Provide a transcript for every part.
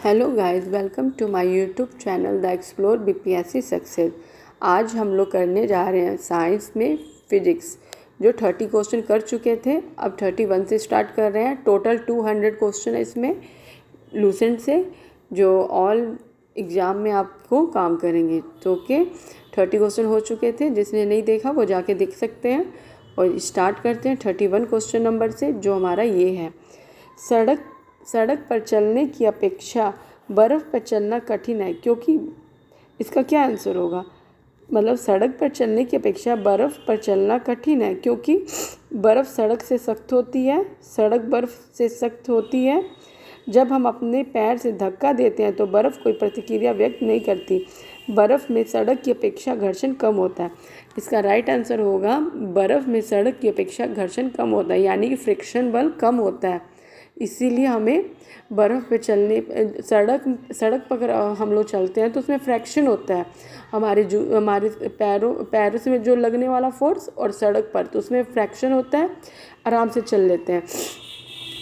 Hello guys, welcome to my YouTube channel the explore BPSC success. आज हम लोग करने जा रहे हैं साइंस में फिजिक्स। जो 30 क्वेश्चन कर चुके थे, अब 31 से स्टार्ट कर रहे हैं। टोटल 200 क्वेश्चन है इसमें लूसेंट से, जो ऑल एग्ज़ाम में आपको काम करेंगे। तो ओके, 30 क्वेश्चन हो चुके थे। जिसने नहीं देखा वो जाके देख सकते हैं। और स्टार्ट करते हैं 31 क्वेश्चन नंबर से, जो हमारा ये है। सड़क पर चलने की अपेक्षा बर्फ़ पर चलना कठिन है, क्योंकि इसका क्या आंसर होगा? मतलब सड़क पर चलने की अपेक्षा बर्फ़ पर चलना कठिन है, क्योंकि बर्फ़ सड़क से सख्त होती है। सड़क बर्फ़ से सख्त होती है। जब हम अपने पैर से धक्का देते हैं तो बर्फ़ कोई प्रतिक्रिया व्यक्त नहीं करती। बर्फ़ में सड़क की अपेक्षा घर्षण कम होता है। इसका राइट आंसर होगा बर्फ़ में सड़क की अपेक्षा घर्षण कम होता है, यानी कि फ्रिक्शन बल कम होता है। इसीलिए हमें बर्फ़ पे चलने सड़क पर अगर हम लोग चलते हैं तो उसमें फ्रैक्शन होता है। हमारे पैरों से जो लगने वाला फोर्स और सड़क पर, तो उसमें फ्रैक्शन होता है, आराम से चल लेते हैं।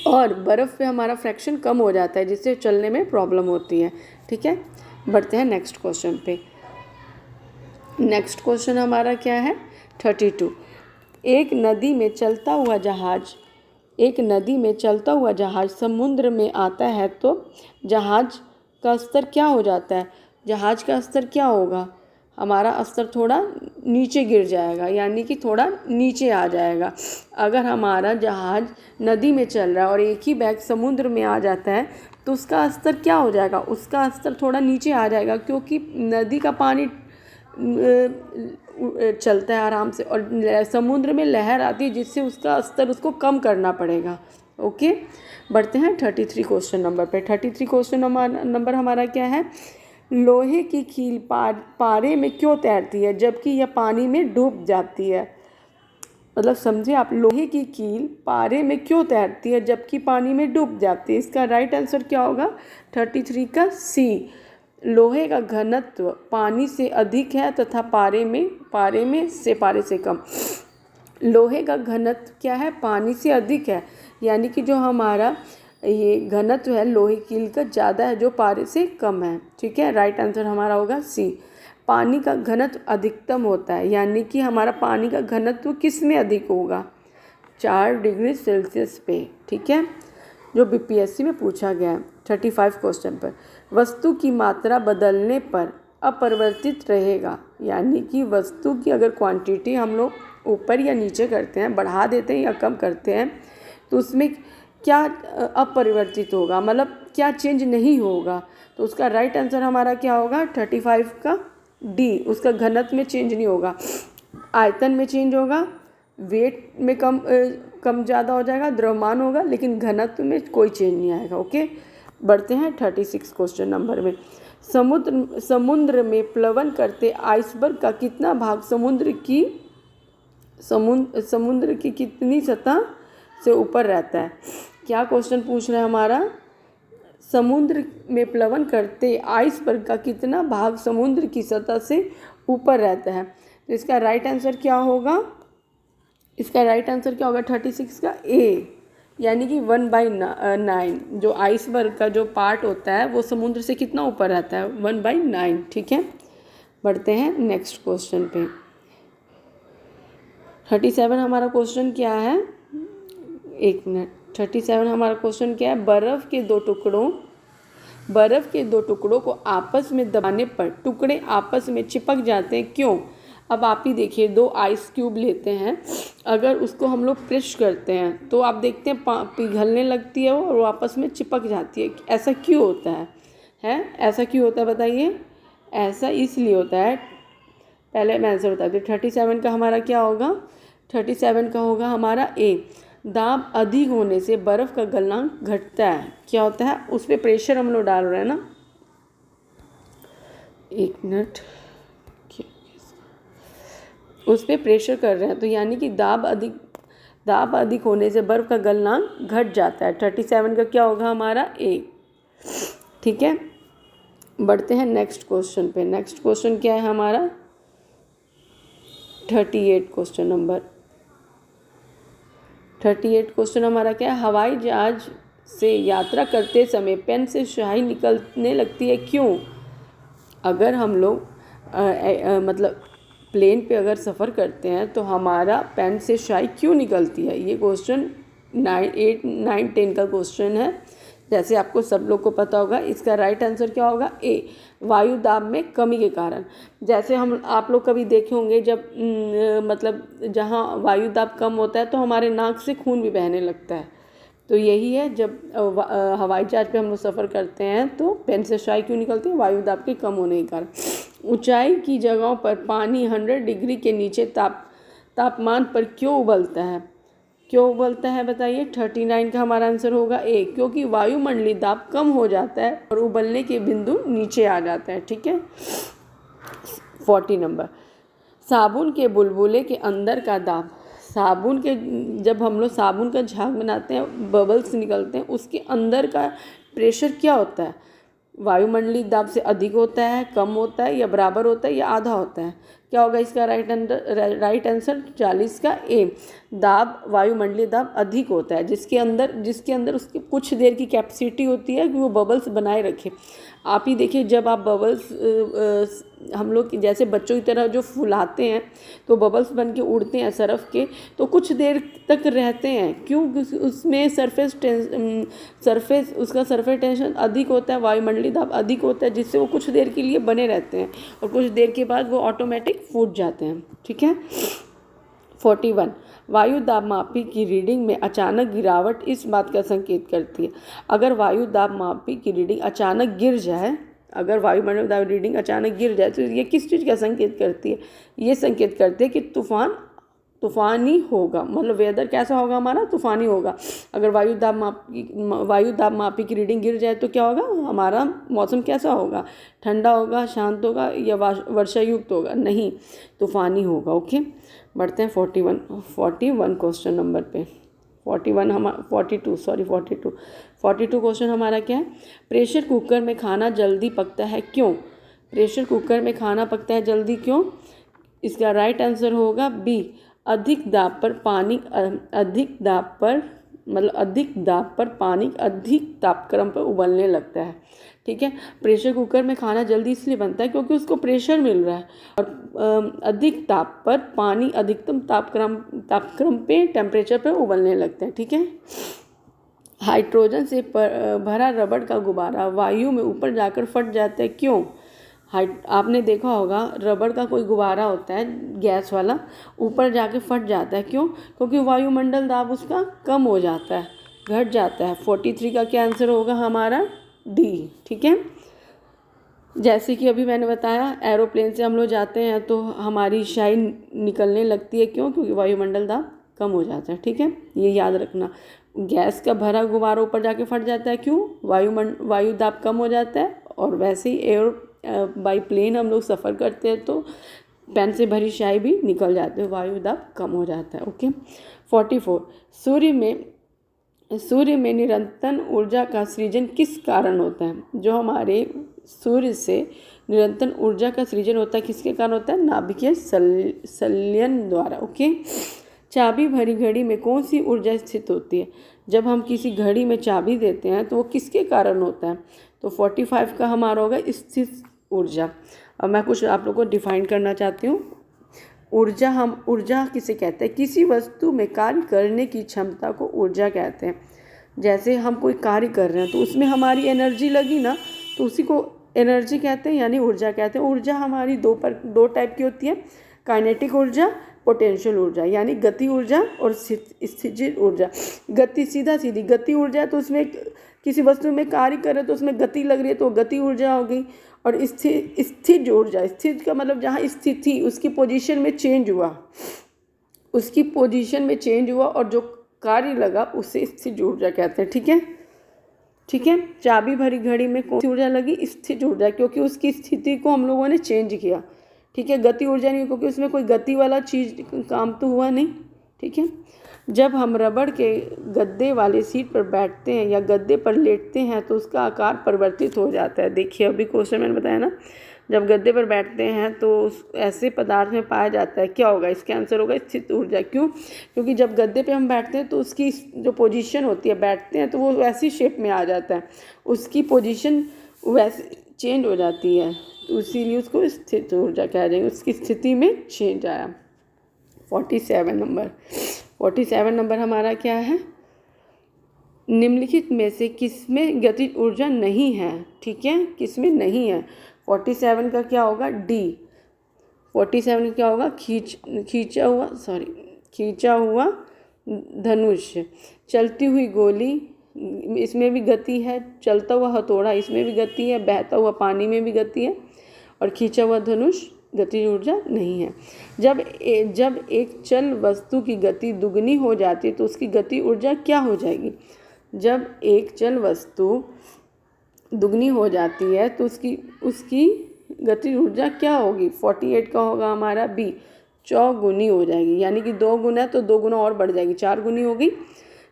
और बर्फ़ पे हमारा फ्रैक्शन कम हो जाता है, जिससे चलने में प्रॉब्लम होती है। ठीक है, बढ़ते हैं नेक्स्ट क्वेश्चन पे। नेक्स्ट क्वेश्चन हमारा क्या है? 32। एक नदी में चलता हुआ जहाज समुद्र में आता है तो जहाज का स्तर क्या हो जाता है? जहाज का स्तर क्या होगा? हमारा स्तर थोड़ा नीचे गिर जाएगा, यानी कि थोड़ा नीचे आ जाएगा। अगर हमारा जहाज नदी में चल रहा है और एक ही बैग समुद्र में आ जाता है तो उसका स्तर क्या हो जाएगा? उसका स्तर थोड़ा नीचे आ जाएगा, क्योंकि नदी का पानी चलता है आराम से और समुद्र में लहर आती है, जिससे उसका स्तर उसको कम करना पड़ेगा। ओके, बढ़ते हैं 33 क्वेश्चन नंबर पे। 33 क्वेश्चन नंबर हमारा क्या है? लोहे की कील पारे में क्यों तैरती है जबकि यह पानी में डूब जाती है? मतलब समझे आप, लोहे की कील पारे में क्यों तैरती है जबकि पानी में डूब जाती है? इसका राइट आंसर क्या होगा? 33 का सी। लोहे का घनत्व पानी से अधिक है तथा पारे से कम। लोहे का घनत्व क्या है? पानी से अधिक है, यानी कि जो हमारा ये घनत्व है लोहे कील का ज़्यादा है, जो पारे से कम है। ठीक है, राइट आंसर हमारा होगा सी। पानी का घनत्व अधिकतम होता है, यानी कि हमारा पानी का घनत्व किस में अधिक होगा? 4 डिग्री सेल्सियस पे। ठीक है, जो बीपीएससी में पूछा गया है 35 क्वेश्चन पर। वस्तु की मात्रा बदलने पर अपरिवर्तित रहेगा, यानी कि वस्तु की अगर क्वांटिटी हम लोग ऊपर या नीचे करते हैं, बढ़ा देते हैं या कम करते हैं, तो उसमें क्या अपरिवर्तित होगा? मतलब क्या चेंज नहीं होगा? तो उसका राइट आंसर हमारा क्या होगा? 35 का डी। उसका घनत्व में चेंज नहीं होगा, आयतन में चेंज होगा, वेट में कम ज़्यादा हो जाएगा, द्रव्यमान होगा, लेकिन घनत्व में कोई चेंज नहीं आएगा। ओके, बढ़ते हैं 36 क्वेश्चन नंबर में। समुद्र में प्लवन करते आइसबर्ग का कितना भाग समुद्र की कितनी सतह से ऊपर रहता है? क्या क्वेश्चन पूछ रहा है हमारा? समुद्र में प्लवन करते आइसबर्ग का कितना भाग समुद्र की सतह से ऊपर रहता है? तो इसका राइट आंसर क्या होगा? 36 का ए, यानी कि 1/9। जो आइसबर्ग का जो पार्ट होता है वो समुद्र से कितना ऊपर रहता है? 1/9। ठीक है, बढ़ते हैं नेक्स्ट क्वेश्चन पे। 37 हमारा क्वेश्चन क्या है? एक मिनट। 37 हमारा क्वेश्चन क्या है? बर्फ़ के दो टुकड़ों को आपस में दबाने पर टुकड़े आपस में चिपक जाते हैं, क्यों? अब आप ही देखिए, 2 आइस क्यूब लेते हैं, अगर उसको हम लोग प्रेस करते हैं तो आप देखते हैं पिघलने लगती है वो और आपस में चिपक जाती है। ऐसा क्यों होता है? ऐसा क्यों होता है बताइए? ऐसा इसलिए होता है, पहले मैं आंसर बताती हूँ। 37 का हमारा क्या होगा? 37 का होगा हमारा ए। दाब अधिक होने से बर्फ़ का गलनांक घटता है। क्या होता है? उस पर प्रेशर हम लोग डाल रहे हैं ना, एक मिनट, उस पर प्रेशर कर रहे हैं, तो यानी कि दाब अधिक होने से बर्फ़ का गलनांक घट जाता है। 37 का क्या होगा हमारा? ए। ठीक है, बढ़ते हैं नेक्स्ट क्वेश्चन पे। नेक्स्ट क्वेश्चन क्या है हमारा? 38 क्वेश्चन नंबर। 38 क्वेश्चन हमारा क्या है? हवाई जहाज़ से यात्रा करते समय पेन से स्याही निकलने लगती है, क्यों? अगर हम लोग मतलब प्लेन पे अगर सफ़र करते हैं तो हमारा पेन से स्याही क्यों निकलती है? ये क्वेश्चन 8, 9, 10 का क्वेश्चन है, जैसे आपको सब लोग को पता होगा। इसका राइट आंसर क्या होगा? ए, वायु दाब में कमी के कारण। जैसे हम आप लोग कभी देखे होंगे जब मतलब जहाँ वायु दाब कम होता है तो हमारे नाक से खून भी बहने लगता है। तो यही है, जब हवाई जहाज पे हम लोग सफ़र करते हैं तो पेन से स्याही क्यों निकलती है? वायु दाब के कम होने के कारण। ऊंचाई की जगहों पर पानी 100 डिग्री के नीचे तापमान पर क्यों उबलता है? क्यों उबलता है बताइए? 39 का हमारा आंसर होगा ए, क्योंकि वायुमंडलीय दाब कम हो जाता है और उबलने के बिंदु नीचे आ जाता है। ठीक है। 40 नंबर, साबुन के बुलबुले के अंदर का दाब। जब हम लोग साबुन का झाग बनाते हैं, बबल्स निकलते हैं, उसके अंदर का प्रेशर क्या होता है? वायुमंडलीय दाब से अधिक होता है, कम होता है, या बराबर होता है, या आधा होता है? क्या होगा इसका राइट आंसर? 40 का ए, दाब वायुमंडलीय दाब अधिक होता है, जिसके अंदर उसकी कुछ देर की कैपेसिटी होती है कि वो बबल्स बनाए रखे। आप ही देखिए, जब आप बबल्स हम लोग जैसे बच्चों की तरह जो फुलाते हैं तो बबल्स बन के उड़ते हैं सरफ के, तो कुछ देर तक रहते हैं। क्यों? उसमें सरफेस टेंशन अधिक होता है, वायुमंडलीय दाब अधिक होता है, जिससे वो कुछ देर के लिए बने रहते हैं और कुछ देर के बाद वो ऑटोमेटिक फूट जाते हैं। ठीक है। 41, वायु दाब मापी की रीडिंग में अचानक गिरावट इस बात का संकेत करती है। अगर वायु दाब मापी की रीडिंग अचानक गिर जाए, अगर वायुमंडल दाब रीडिंग अचानक गिर जाए तो ये किस चीज़ का संकेत करती है? ये संकेत करती है कि तूफानी होगा, मतलब वेदर कैसा होगा हमारा? तूफानी होगा। अगर वायु दाब मापी की रीडिंग गिर जाए तो क्या होगा? हमारा मौसम कैसा होगा? ठंडा होगा, शांत होगा, या वर्षा युक्त होगा? नहीं, तूफानी होगा। ओके, बढ़ते हैं 41 क्वेश्चन नंबर पे। 42 क्वेश्चन हमारा क्या है? प्रेशर कुकर में खाना जल्दी पकता है, क्यों? प्रेशर कुकर में खाना पकता है जल्दी क्यों? इसका राइट आंसर होगा बी, अधिक दाब पर पानी अधिक तापक्रम पर उबलने लगता है। ठीक है। प्रेशर कुकर में खाना जल्दी इसलिए बनता है क्योंकि उसको प्रेशर मिल रहा है, और अधिक ताप पर पानी अधिकतम तापक्रम पे टेम्परेचर पर उबलने लगता है। ठीक है। हाइड्रोजन से भरा रबड़ का गुब्बारा वायु में ऊपर जाकर फट जाता है, क्यों? आपने देखा होगा रबड़ का कोई गुब्बारा होता है गैस वाला, ऊपर जाके फट जाता है, क्यों? क्योंकि वायुमंडल दाब उसका कम हो जाता है, घट जाता है। 43 का क्या आंसर होगा हमारा? डी। ठीक है। जैसे कि अभी मैंने बताया, एरोप्लेन से हम लोग जाते हैं तो हमारी स्याही निकलने लगती है, क्यों? क्योंकि वायुमंडल दाब कम हो जाता है। ठीक है, ये याद रखना। गैस का भरा गुब्बारा ऊपर जाके फट जाता है, क्यों? वायु दाब कम हो जाता है। और वैसे ही बाई प्लेन हम लोग सफ़र करते हैं तो पेन से भरी स्याही भी निकल जाती है, वायु दाब कम हो जाता है। ओके। 44, सूर्य में निरंतर ऊर्जा का सृजन किस कारण होता है? जो हमारे सूर्य से निरंतर ऊर्जा का सृजन होता है, किसके कारण होता है? नाभिकीय संलयन द्वारा। ओके। चाबी भरी घड़ी में कौन सी ऊर्जा स्थित होती है? जब हम किसी घड़ी में चाबी देते हैं तो वो किसके कारण होता है? तो 45 का हमारा होगा स्थित ऊर्जा। अब मैं कुछ आप लोगों को डिफाइन करना चाहती हूँ। ऊर्जा किसे कहते हैं? किसी वस्तु में कार्य करने की क्षमता को ऊर्जा कहते हैं। जैसे हम कोई कार्य कर रहे हैं तो उसमें हमारी एनर्जी लगी ना, तो उसी को एनर्जी कहते हैं, यानी ऊर्जा कहते हैं। ऊर्जा हमारी दो टाइप की होती है, काइनेटिक ऊर्जा, पोटेंशियल ऊर्जा, यानी गति ऊर्जा और स्थितिज ऊर्जा। सीधी गति ऊर्जा तो उसमें किसी वस्तु में कार्य कर रहे तो उसमें गति लग रही है तो गति ऊर्जा हो गई। और स्थितिज ऊर्जा, स्थित का मतलब जहाँ स्थिति उसकी पोजीशन में चेंज हुआ और जो कार्य लगा उसे स्थितिज ऊर्जा कहते हैं। ठीक है। चाबी भरी घड़ी में कौन सी ऊर्जा लगी? स्थितिज ऊर्जा, क्योंकि उसकी स्थिति को हम लोगों ने चेंज किया। ठीक है। गति ऊर्जा नहीं, क्योंकि उसमें कोई गति वाला चीज़ काम तो हुआ नहीं। ठीक है। जब हम रबड़ के गद्दे वाले सीट पर बैठते हैं या गद्दे पर लेटते हैं तो उसका आकार परिवर्तित हो जाता है। देखिए अभी क्वेश्चन मैंने बताया ना, जब गद्दे पर बैठते हैं तो ऐसे पदार्थ में पाया जाता है, क्या होगा? इसका आंसर होगा स्थित ऊर्जा। क्यों? क्योंकि जब गद्दे पे हम बैठते हैं तो उसकी जो पोजीशन होती है, बैठते हैं तो वो वैसी शेप में आ जाता है, उसकी पोजीशन वैसे चेंज हो जाती है, तो इसीलिए उसको स्थित ऊर्जा कहा जाएगा, उसकी स्थिति में चेंज आया। 47 नंबर हमारा क्या है? निम्नलिखित में से किसमें गतिज ऊर्जा नहीं है? ठीक है, किसमें नहीं है? 47 का क्या होगा? डी। 47 का क्या होगा? खींचा हुआ धनुष, चलती हुई गोली, इसमें भी गति है, चलता हुआ हथौड़ा, इसमें भी गति है, बहता हुआ पानी में भी गति है, और खींचा हुआ धनुष गतिज ऊर्जा नहीं है। जब एक चल वस्तु की गति दुगनी हो जाती है तो उसकी गति ऊर्जा क्या हो जाएगी? जब एक चल वस्तु दुगनी हो जाती है तो उसकी गतिज ऊर्जा क्या होगी? 48 का होगा हमारा बी, चौगुनी हो जाएगी, यानी कि 2 गुना तो 2 गुना और बढ़ जाएगी, 4 गुनी होगी।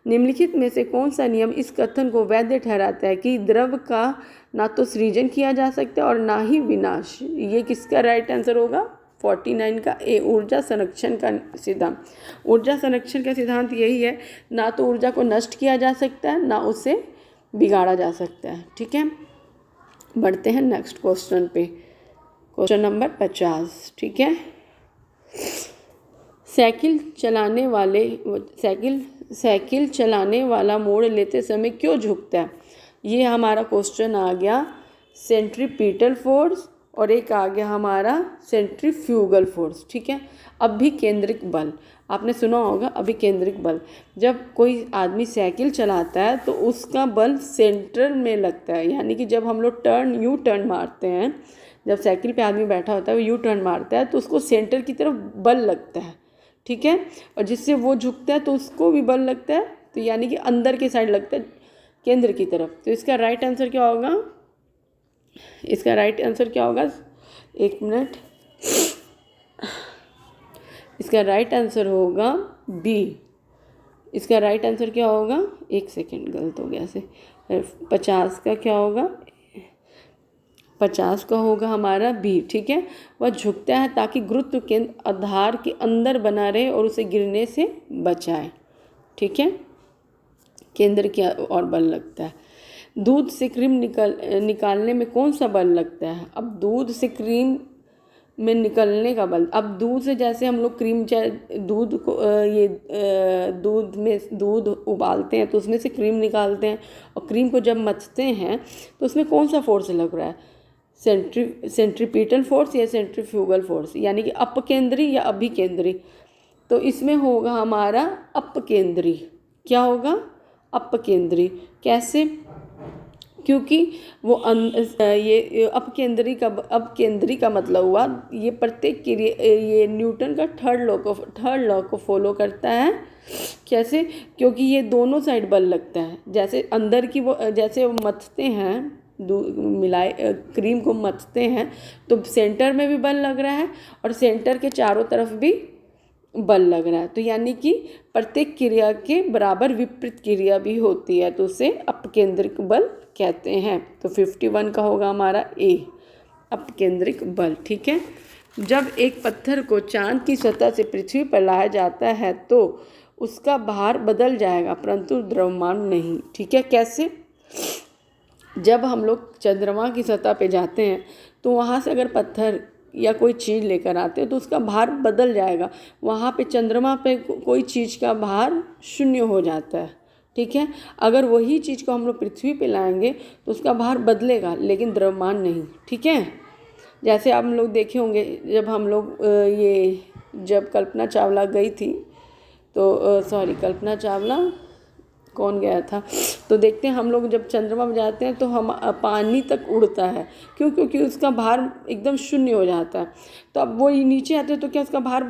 निम्नलिखित में से कौन सा नियम इस कथन को वैध ठहराता है कि द्रव का ना तो सृजन किया जा सकता है और ना ही विनाश? ये किसका राइट आंसर होगा? 49 का ए, ऊर्जा संरक्षण का सिद्धांत। ऊर्जा संरक्षण का सिद्धांत यही है, ना तो ऊर्जा को नष्ट किया जा सकता है, ना उसे बिगाड़ा जा सकता है। ठीक है, बढ़ते हैं नेक्स्ट क्वेश्चन पे, क्वेश्चन नंबर 50। ठीक है, साइकिल चलाने वाला मोड़ लेते समय क्यों झुकता है? ये हमारा क्वेश्चन आ गया सेंट्रीपिटल फोर्स, और एक आ गया हमारा सेंट्रीफ्यूगल फोर्स। ठीक है, अभिकेंद्रिक बल, आपने सुना होगा अभिकेंद्रिक बल। जब कोई आदमी साइकिल चलाता है तो उसका बल सेंटर में लगता है, यानी कि जब हम लोग यू टर्न मारते हैं, जब साइकिल पे आदमी बैठा होता है वो यू टर्न मारता है तो उसको सेंटर की तरफ बल लगता है। ठीक है, और जिससे वो झुकता है तो उसको भी बल लगता है, तो यानी कि अंदर के साइड लगता है, केंद्र की तरफ। तो इसका राइट आंसर क्या होगा? इसका राइट आंसर क्या होगा? एक मिनट, इसका राइट आंसर होगा बी। इसका राइट आंसर क्या होगा? एक सेकेंड, गलत हो गया से। 50 का क्या होगा? 50 का होगा हमारा बी। ठीक है, वह झुकता है ताकि गुरुत्व केंद्र आधार के अंदर बना रहे और उसे गिरने से बचाए। ठीक है, केंद्र की ओर बल लगता है। दूध से क्रीम निकालने में कौन सा बल लगता है? अब दूध से क्रीम में निकलने का बल, अब दूध से जैसे हम लोग क्रीम, चाहे दूध को दूध उबालते हैं तो उसमें से क्रीम निकालते हैं, और क्रीम को जब मथते हैं तो उसमें कौन सा फोर्स लग रहा है? सेंट्रीपिटल फोर्स या सेंट्रीफ्यूगल फोर्स, यानी कि अपकेंद्री या अभिकेंद्री? तो इसमें होगा हमारा अपकेंद्री। क्या होगा? अपकेंद्री। कैसे? क्योंकि वो ये अपकेंद्री का मतलब हुआ ये प्रत्येक क्रिया, ये न्यूटन का थर्ड लॉ को फॉलो करता है। कैसे? क्योंकि ये दोनों साइड बल लगता है, जैसे अंदर की वो जैसे मथते हैं, क्रीम को मथते हैं तो सेंटर में भी बल लग रहा है और सेंटर के चारों तरफ भी बल लग रहा है, तो यानी कि प्रत्येक क्रिया के बराबर विपरीत क्रिया भी होती है, तो उसे अपकेंद्रिक बल कहते हैं। तो 51 का होगा हमारा ए, अपकेंद्रिक बल। ठीक है, जब एक पत्थर को चांद की सतह से पृथ्वी पर लाया जाता है तो उसका भार बदल जाएगा परंतु द्रव्यमान नहीं। ठीक है, कैसे? जब हम लोग चंद्रमा की सतह पे जाते हैं तो वहाँ से अगर पत्थर या कोई चीज़ लेकर आते हैं तो उसका भार बदल जाएगा, वहाँ पे चंद्रमा पे कोई चीज़ का भार 0 हो जाता है। ठीक है, अगर वही चीज़ को हम लोग पृथ्वी पे लाएंगे तो उसका भार बदलेगा लेकिन द्रव्यमान नहीं। ठीक है, जैसे आप लोग देखे होंगे जब हम लोग जब कल्पना चावला गई थी तो कल्पना चावला कौन गया था, तो देखते हैं हम लोग जब चंद्रमा में जाते हैं तो हम पानी तक उड़ता है। क्यों? क्योंकि उसका भार एकदम 0 हो जाता है। तो अब वो नीचे आते हैं तो क्या उसका भार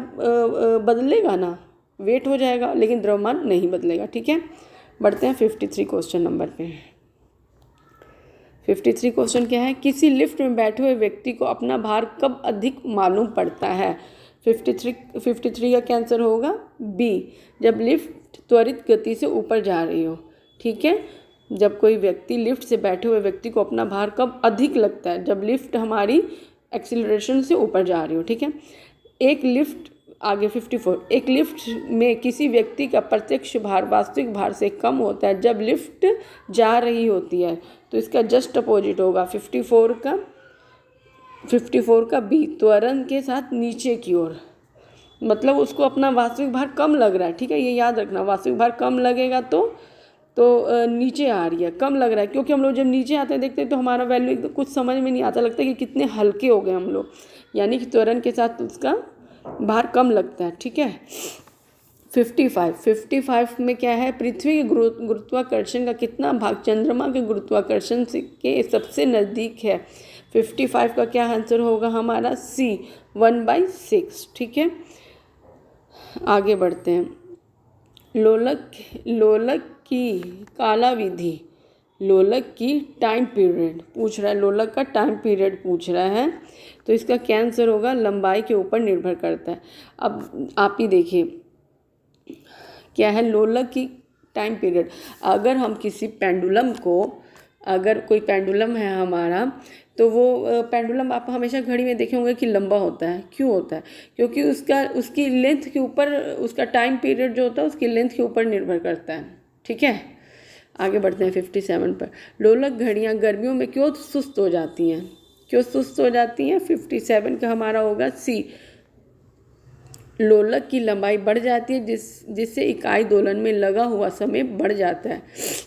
बदलेगा ना, वेट हो जाएगा, लेकिन द्रव्यमान नहीं बदलेगा। ठीक है, बढ़ते हैं 53 क्वेश्चन नंबर पे। 53 क्वेश्चन क्या है? किसी लिफ्ट में बैठे हुए व्यक्ति को अपना भार कब अधिक मालूम पड़ता है? 53 का कैंसर होगा बी, जब लिफ्ट त्वरित गति से ऊपर जा रही हो। ठीक है, जब कोई व्यक्ति लिफ्ट से बैठे हुए व्यक्ति को अपना भार कब अधिक लगता है? जब लिफ्ट हमारी एक्सीलरेशन से ऊपर जा रही हो, ठीक है। एक लिफ्ट, आगे 54, एक लिफ्ट में किसी व्यक्ति का प्रत्यक्ष भार वास्तविक भार से कम होता है जब लिफ्ट जा रही होती है, तो इसका जस्ट अपोजिट होगा 54 का बी, त्वरण के साथ नीचे की ओर, मतलब उसको अपना वास्तविक भार कम लग रहा है, ठीक है, ये याद रखना। वास्तविक भार कम लगेगा तो नीचे आ रही है, कम लग रहा है, क्योंकि हम लोग जब नीचे आते हैं देखते हैं तो हमारा वैल्यू एकदम कुछ समझ में नहीं आता, लगता है कि कितने हल्के हो गए हम लोग, यानी कि त्वरण के साथ उसका भार कम लगता है, ठीक है। 55 में क्या है, पृथ्वी के गुरुत्वाकर्षण का कितना भाग चंद्रमा के गुरुत्वाकर्षण के सबसे नज़दीक है। 55 का क्या आंसर होगा हमारा, सी 1/6, ठीक है। आगे बढ़ते हैं। लोलक की कालाविधि, लोलक की टाइम पीरियड पूछ रहा है, लोलक का टाइम पीरियड पूछ रहा है, तो इसका क्या आंसर होगा, लंबाई के ऊपर निर्भर करता है। अब आप ही देखिए क्या है, लोलक की टाइम पीरियड। अगर हम किसी पेंडुलम को, अगर कोई पेंडुलम है हमारा, तो वो पेंडुलम आप हमेशा घड़ी में देखे होंगे कि लंबा होता है। क्यों होता है, क्योंकि उसकी लेंथ के ऊपर, उसका टाइम पीरियड जो होता है उसकी लेंथ के ऊपर निर्भर करता है, ठीक है। आगे बढ़ते हैं 57 पर। लोलक घड़ियाँ गर्मियों में क्यों सुस्त हो जाती हैं, क्यों सुस्त हो जाती हैं। 57 का हमारा होगा सी, लोलक की लंबाई बढ़ जाती है जिससे इकाई दोलन में लगा हुआ समय बढ़ जाता है।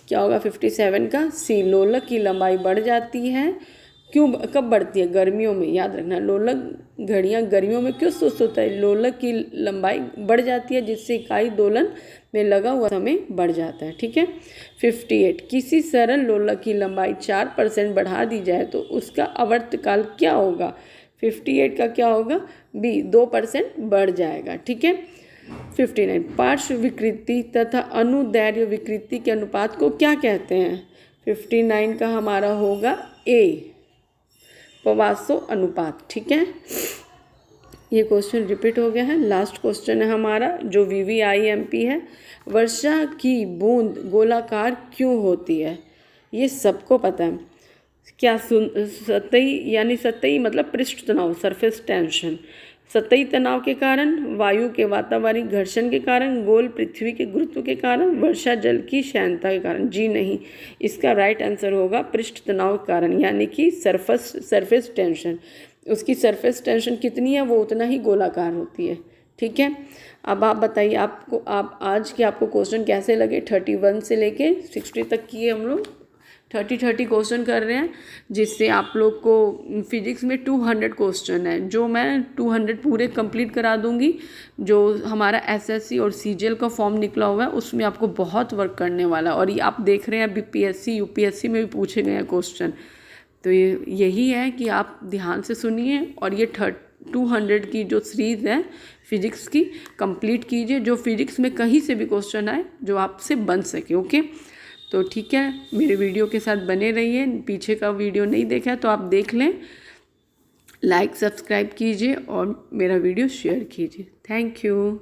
क्या होगा 57 का, सी, लोलक की लंबाई बढ़ जाती है। क्यों, कब बढ़ती है, गर्मियों में, याद रखना। लोलक घड़ियाँ गर्मियों में क्यों सुस्त होता है, लोलक की लंबाई बढ़ जाती है जिससे इकाई दोलन में लगा हुआ समय बढ़ जाता है, ठीक है। 58, किसी सरल लोलक की लंबाई 4% बढ़ा दी जाए तो उसका आवर्तकाल क्या होगा। 58 का क्या होगा, बी, 2% बढ़ जाएगा, ठीक है। 59, पार्श्व विकृति तथा अनुदैर्घ्य विकृति के अनुपात को क्या कहते हैं। 59 का हमारा होगा ए, पवासो अनुपात, ठीक है। ये क्वेश्चन रिपीट हो गया है। लास्ट क्वेश्चन है हमारा जो VVIMP है। वर्षा की बूंद गोलाकार क्यों होती है, ये सबको पता है। क्या सतही, यानी सतही मतलब पृष्ठ तनाव, सरफेस टेंशन, सतही तनाव के कारण, वायु के वातावरणिक घर्षण के कारण, गोल पृथ्वी के गुरुत्व के कारण, वर्षा जल की श्यानता के कारण। जी नहीं, इसका राइट आंसर होगा पृष्ठ तनाव के कारण, यानी कि सरफेस टेंशन। उसकी सरफेस टेंशन कितनी है, वो उतना ही गोलाकार होती है, ठीक है। अब आप बताइए, आप आज के आपको क्वेश्चन कैसे लगे। 31 से लेके 60 तक किए हम लोग, 30 क्वेश्चन कर रहे हैं, जिससे आप लोग को फिजिक्स में 200 क्वेश्चन है, जो मैं 200 पूरे कंप्लीट करा दूंगी। जो हमारा SSC और CGL का फॉर्म निकला हुआ है उसमें आपको बहुत वर्क करने वाला है, और ये आप देख रहे हैं BPSC UPSC में भी पूछे गए हैं क्वेश्चन। तो यही है कि आप ध्यान से सुनिए और ये 200 की जो सीरीज़ है फिजिक्स की कंप्लीट कीजिए, जो फिजिक्स में कहीं से भी क्वेश्चन आए जो आपसे बन सके, ओके। तो ठीक है, मेरे वीडियो के साथ बने रहिए। पीछे का वीडियो नहीं देखा है तो आप देख लें, लाइक सब्सक्राइब कीजिए और मेरा वीडियो शेयर कीजिए। Thank you.